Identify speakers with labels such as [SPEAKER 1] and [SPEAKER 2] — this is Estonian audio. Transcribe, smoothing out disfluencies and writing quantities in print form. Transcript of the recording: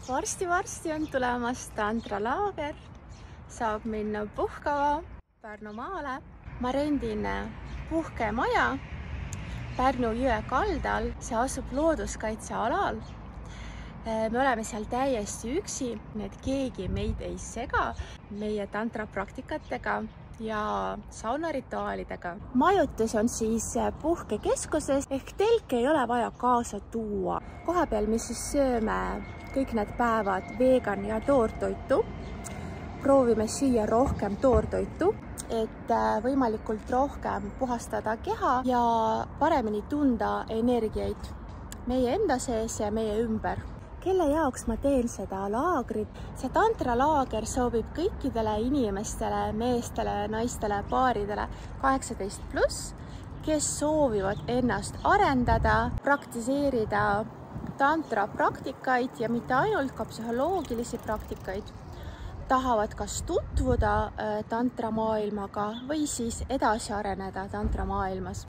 [SPEAKER 1] Varsti-varsti on tulemas tantralaager, saab minna puhkama Pärnumaale. Ma rendin puhkemaja Pärnu jõe kaldal, see asub looduskaitsealal. Me oleme seal täiesti üksi, nii et keegi meid ei sega meie tantrapraktikatega ja saunarituaalidega. Majutus on siis puhkekeskuses ehk telke ei ole vaja kaasa tuua. Kohapeal me siis sööme kõik need päevad vegan ja toortoitu. Proovime süüa rohkem toortoitu, et võimalikult rohkem puhastada keha ja paremini tunda energiaid meie enda sees ja meie ümber. Kelle jaoks ma teen seda laagrit? See tantralaager sobib kõikidele inimestele, meestele, naistele, paaridele 18+, kes soovivad ennast arendada, praktiseerida tantrapraktikaid ja mitte ainult, ka psühholoogilisi praktikaid. Tahavad kas tutvuda tantramaailmaga või siis edasi areneda tantramaailmas.